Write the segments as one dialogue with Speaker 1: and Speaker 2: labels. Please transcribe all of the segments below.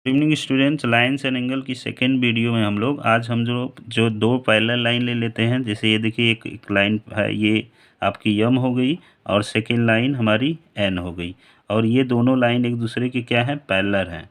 Speaker 1: Evening students, lines and angle की second video में हम लोग आज हम जो दो पैरेलल लाइन ले लेते हैं। जैसे ये देखिए एक लाइन है, ये आपकी यम हो गई और सेकेंड लाइन हमारी एन हो गई। और ये दोनों लाइन एक दूसरे की क्या है, पैरेलल हैं।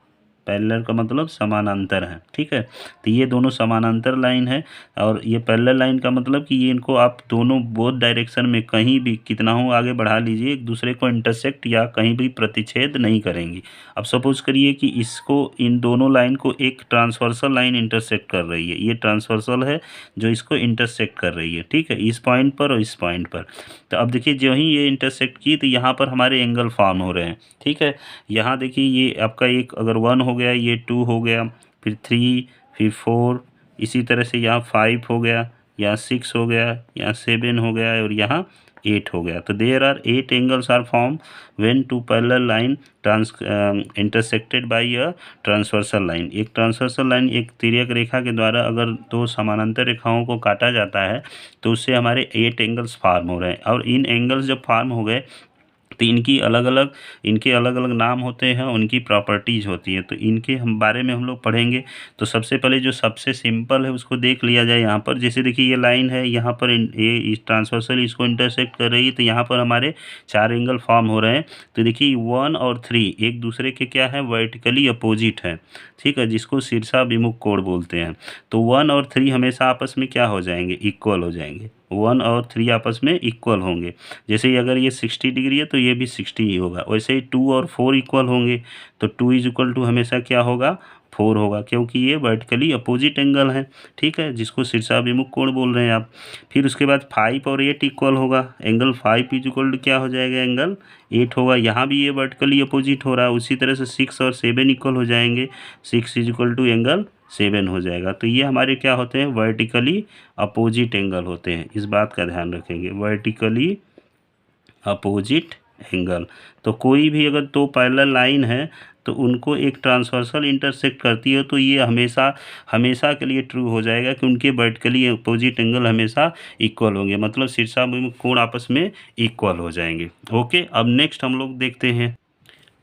Speaker 1: पैरेलल का मतलब समानांतर है, ठीक है। तो ये दोनों समानांतर लाइन है और ये पैरेलल लाइन का मतलब कि ये इनको आप दोनों बोथ डायरेक्शन में कहीं भी कितना हो आगे बढ़ा लीजिए, एक दूसरे को इंटरसेक्ट या कहीं भी प्रतिच्छेद नहीं करेंगी। अब सपोज करिए कि इसको इन दोनों लाइन को एक ट्रांसवर्सल लाइन इंटरसेक्ट कर रही है, ये ट्रांसवर्सल है जो इसको इंटरसेक्ट कर रही है, ठीक है, इस पॉइंट पर और इस पॉइंट पर। तो अब देखिए जो ही ये इंटरसेक्ट की तो यहाँ पर हमारे एंगल फॉर्म हो रहे हैं, ठीक है। यहाँ देखिए ये आपका एक अगर 1 हो गया, ये 2 हो गया, फिर 3, फिर 4, इसी तरह से यहाँ 5 हो गया, यहाँ 6 हो गया, यहाँ 7 हो गया और यहाँ 8 हो गया। तो there are 8 angles are form when two parallel line intersected by a transversal line. एक ट्रांसवर्सल लाइन एक तिर्यक रेखा के द्वारा अगर दो समानांतर रेखाओं को काटा जाता है तो उससे हमारे 8 एंगल्स फॉर्म हो रहे हैं। और इन एंगल्स जब फॉर्म हो गए तो इनके अलग अलग नाम होते हैं, उनकी प्रॉपर्टीज़ होती है। तो इनके हम बारे में हम लोग पढ़ेंगे। तो सबसे पहले जो सबसे सिंपल है उसको देख लिया जाए। यहाँ पर जैसे देखिए ये लाइन है, यहाँ पर ये इस ट्रांसवर्सल इसको इंटरसेक्ट कर रही है, तो यहाँ पर हमारे 4 एंगल फॉर्म हो रहे हैं। तो देखिए 1 और 3 एक दूसरे के क्या है, वर्टिकली अपोजिट है, ठीक है, जिसको शीर्षाभिमुख कोण बोलते हैं। तो 1 और 3 हमेशा आपस में क्या हो जाएंगे, इक्वल हो जाएंगे। 1 और 3 आपस में इक्वल होंगे। जैसे अगर ये 60 डिग्री है तो ये भी 60 ही होगा। वैसे ही 2 और 4 इक्वल होंगे, तो 2 इज इक्वल टू हमेशा क्या होगा, 4 होगा, क्योंकि ये वर्टिकली अपोजिट एंगल है, ठीक है, जिसको शीर्षाभिमुख कोण बोल रहे हैं आप। फिर उसके बाद 5 और 8 इक्वल होगा, एंगल 5 इज इक्वल टू क्या हो जाएगा, एंगल 8 होगा। यहाँ भी ये वर्टिकली अपोजिट हो रहा है। उसी तरह से 6 और 7 इक्वल हो जाएंगे, 6 इज इक्वल टू एंगल 7 हो जाएगा। तो ये हमारे क्या होते हैं, वर्टिकली अपोजिट एंगल होते हैं। इस बात का ध्यान रखेंगे, वर्टिकली अपोजिट एंगल। तो कोई भी अगर दो पैरेलल लाइन है तो उनको एक ट्रांसवर्सल इंटरसेक्ट करती है तो ये हमेशा के लिए ट्रू हो जाएगा कि उनके वर्टिकली अपोजिट एंगल हमेशा इक्वल होंगे, मतलब शीर्षाभिमुख कोण आपस में इक्वल हो जाएंगे। ओके, अब नेक्स्ट हम लोग देखते हैं।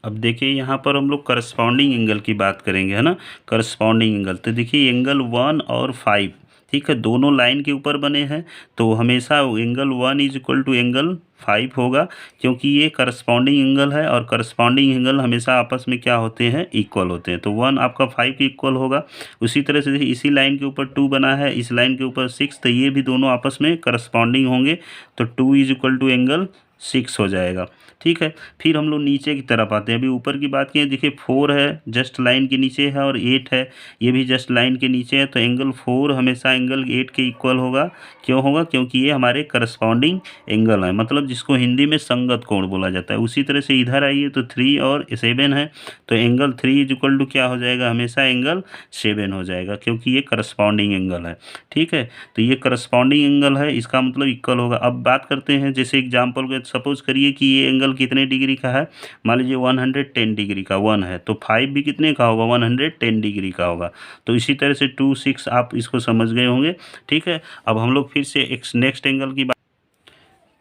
Speaker 1: अब देखिए यहाँ पर हम लोग करस्पॉन्डिंग एंगल की बात करेंगे, है ना। करस्पॉन्डिंग एंगल, तो देखिए एंगल 1 और 5, ठीक है, दोनों लाइन के ऊपर बने हैं तो हमेशा angle 1 is equal to angle 5 होगा, क्योंकि ये करस्पॉन्डिंग एंगल है और करस्पॉन्डिंग एंगल हमेशा आपस में क्या होते हैं, इक्वल होते हैं। तो 1 आपका 5 के इक्वल होगा। उसी तरह से इसी लाइन के ऊपर 2 बना है, इस लाइन के ऊपर 6, तो ये भी दोनों आपस में करस्पॉन्डिंग होंगे, तो 2 इज इक्वल टू एंगल 6 हो जाएगा, ठीक है। फिर हम लोग नीचे की तरफ आते हैं। अभी ऊपर की बात की, देखिए 4 है जस्ट लाइन के नीचे है और 8 है, ये भी जस्ट लाइन के नीचे है, तो एंगल 4 हमेशा एंगल 8 के इक्वल होगा। क्यों होगा, क्योंकि ये हमारे करस्पॉन्डिंग एंगल है, मतलब जिसको हिंदी में संगत कोण बोला जाता है। उसी तरह से इधर आइए तो 3 और 7 है, तो एंगल 3 इज इक्वल टू क्या हो जाएगा, हमेशा एंगल 7 हो जाएगा, क्योंकि ये करस्पॉन्डिंग एंगल है, ठीक है। तो ये करस्पॉन्डिंग एंगल है, इसका मतलब इक्वल होगा। अब बात करते हैं, जैसे एग्जाम्पल के सपोज करिए कि ये एंगल कितने डिग्री का है, मान लीजिए 110 डिग्री का 1 है, तो 5 भी कितने का होगा, 110 डिग्री का होगा। तो इसी तरह से 2, 6 आप इसको समझ गए होंगे, ठीक है। अब हम लोग फिर से एक नेक्स्ट एंगल की बात।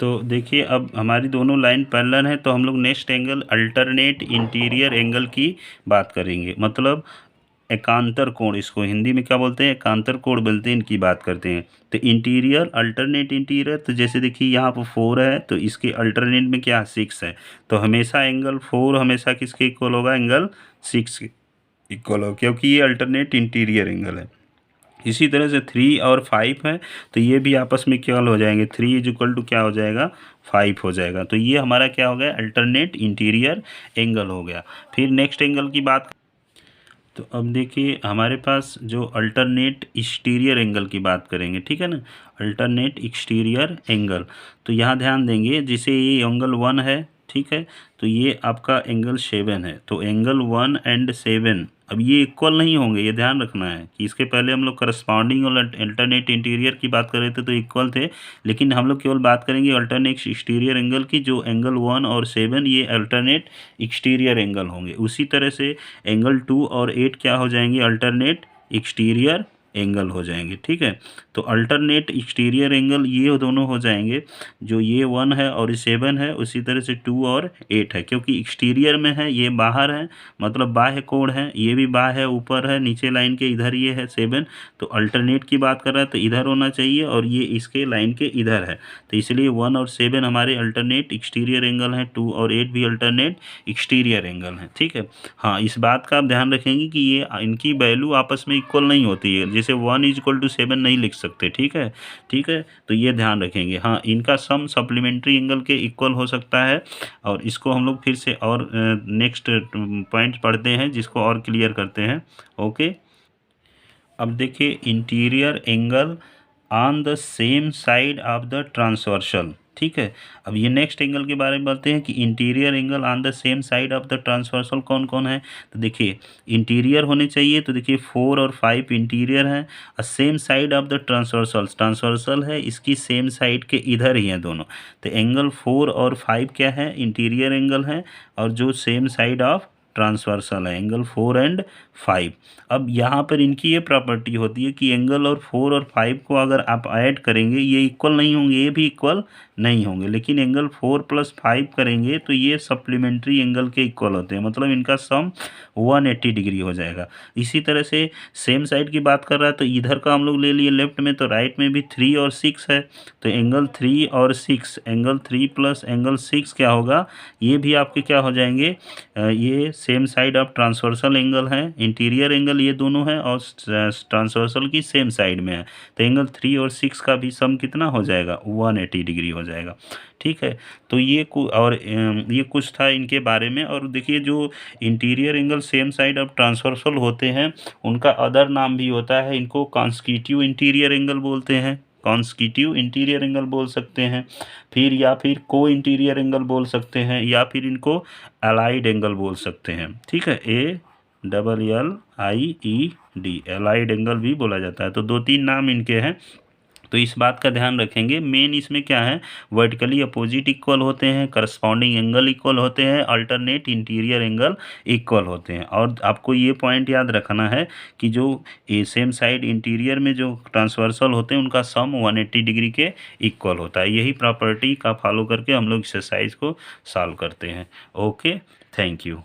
Speaker 1: तो देखिए अब हमारी दोनों लाइन पैरेलल हैं, तो हम लोग next angle alternate interior angle की बात करेंगे, मतलब एकांतर कोण, इसको हिंदी में क्या बोलते हैं, एकांतर कोण बोलते हैं, इनकी बात करते हैं। तो इंटीरियर, अल्टरनेट इंटीरियर, तो जैसे देखिए यहाँ पर 4 है तो इसके अल्टरनेट में क्या 6 है, तो हमेशा एंगल 4 हमेशा किसके इक्वल होगा, एंगल 6 के इक्वल हो, क्योंकि ये अल्टरनेट इंटीरियर एंगल है। इसी तरह से 3 और 5 है, तो ये भी आपस में इक्वल हो जाएंगे, 3 इज इक्वल टू क्या हो जाएगा, 5 हो जाएगा। तो ये हमारा क्या हो गया, अल्टरनेट इंटीरियर एंगल हो गया। फिर नेक्स्ट एंगल की बात, तो अब देखिए हमारे पास जो अल्टरनेट एक्सटीरियर एंगल की बात करेंगे, ठीक है ना, अल्टरनेट एक्सटीरियर एंगल। तो यहाँ ध्यान देंगे, जैसे ये एंगल 1 है, ठीक है, तो ये आपका एंगल 7 है, तो एंगल 1 एंड 7 अब ये इक्वल नहीं होंगे, ये ध्यान रखना है कि इसके पहले हम लोग करस्पॉन्डिंग और अल्टरनेट इंटीरियर की बात कर रहे थे तो इक्वल थे, लेकिन हम लोग केवल बात करेंगे अल्टरनेट एक्सटीरियर एंगल की। जो एंगल 1 और 7 ये अल्टरनेट एक्सटीरियर एंगल होंगे। उसी तरह से एंगल 2 और 8 क्या हो जाएंगे, अल्टरनेट एक्सटीरियर एंगल हो जाएंगे। ठीक है, तो अल्टरनेट एक्सटीरियर एंगल ये दोनों हो जाएंगे, जो ये 1 है और ये 7 है, उसी तरह से 2 और 8 है, क्योंकि एक्सटीरियर में है, ये बाहर है, मतलब बाह्य कोण है, ये भी बाह्य है, ऊपर है, नीचे लाइन के इधर ये है 7, तो अल्टरनेट की बात कर रहा है तो इधर होना चाहिए और ये इसके लाइन के इधर है, तो इसलिए 1 और 7 हमारे अल्टरनेट एक्सटीरियर एंगल हैं, 2 और 8 भी अल्टरनेट एक्सटीरियर एंगल हैं। ठीक है, हाँ इस बात का आप ध्यान रखेंगे कि ये इनकी वैल्यू आपस में इक्वल नहीं होती है, जैसे 1 = 7 नहीं लिख सकते। ठीक है, ठीक है, तो ये ध्यान रखेंगे। हाँ, इनका सम सप्लीमेंट्री एंगल के इक्वल हो सकता है, और इसको हम लोग फिर से और नेक्स्ट पॉइंट पढ़ते हैं जिसको और क्लियर करते हैं। ओके, अब देखिए interior angle on the same side of the transversal. ठीक है, अब ये नेक्स्ट एंगल के बारे में बोलते हैं कि interior angle on the same side of the transversal कौन कौन है। तो देखिए इंटीरियर होने चाहिए, तो देखिए 4 और 5 इंटीरियर हैं, और same side of the transversal, transversal है इसकी सेम साइड के इधर ही हैं दोनों, तो एंगल 4 और 5 क्या है, इंटीरियर एंगल है, और जो सेम साइड ऑफ ट्रांसवर्सल है एंगल 4 एंड 5। अब यहाँ पर इनकी ये प्रॉपर्टी होती है कि एंगल और 4 और 5 को अगर आप ऐड करेंगे ये इक्वल नहीं होंगे, ये भी इक्वल नहीं होंगे, लेकिन एंगल 4 + 5 करेंगे तो ये सप्लीमेंट्री एंगल के इक्वल होते हैं, मतलब इनका सम 180 डिग्री हो जाएगा। इसी तरह से सेम साइड की बात कर रहा है तो इधर का हम लोग ले लिए लेफ्ट में, तो राइट में भी 3 और 6 है, तो एंगल 3 और 6, एंगल 3 + एंगल 6 क्या होगा, ये भी आपके क्या हो जाएंगे, ये same side of transversal angle है, इंटीरियर एंगल ये दोनों है और ट्रांसवर्सल की सेम साइड में है, तो एंगल 3 और 6 का भी सम कितना हो जाएगा, 180 डिग्री हो जाएगा। ठीक है, तो ये ये कुछ था इनके बारे में। और देखिए जो interior angle same side of transversal होते हैं उनका अदर नाम भी होता है, इनको कॉन्स्टिट्यूटिव इंटीरियर एंगल बोलते हैं, कॉन्स्टिट्यूटिव इंटीरियर एंगल बोल सकते हैं, फिर या फिर को इंटीरियर एंगल बोल सकते हैं, या फिर इनको अलाइड एंगल बोल सकते हैं। ठीक है, ALLIED अलाइड एंगल भी बोला जाता है। तो 2-3 नाम इनके हैं, तो इस बात का ध्यान रखेंगे। मेन इसमें क्या है, वर्टिकली अपोजिट इक्वल होते हैं, करस्पॉन्डिंग एंगल इक्वल होते हैं, अल्टरनेट इंटीरियर एंगल इक्वल होते हैं। और आपको ये पॉइंट याद रखना है कि जो सेम साइड इंटीरियर में जो ट्रांसवर्सल होते हैं उनका सम 180 डिग्री के इक्वल होता है। यही प्रॉपर्टी का फॉलो करके हम लोग एक्सरसाइज को सॉल्व करते हैं। Okay, thank you.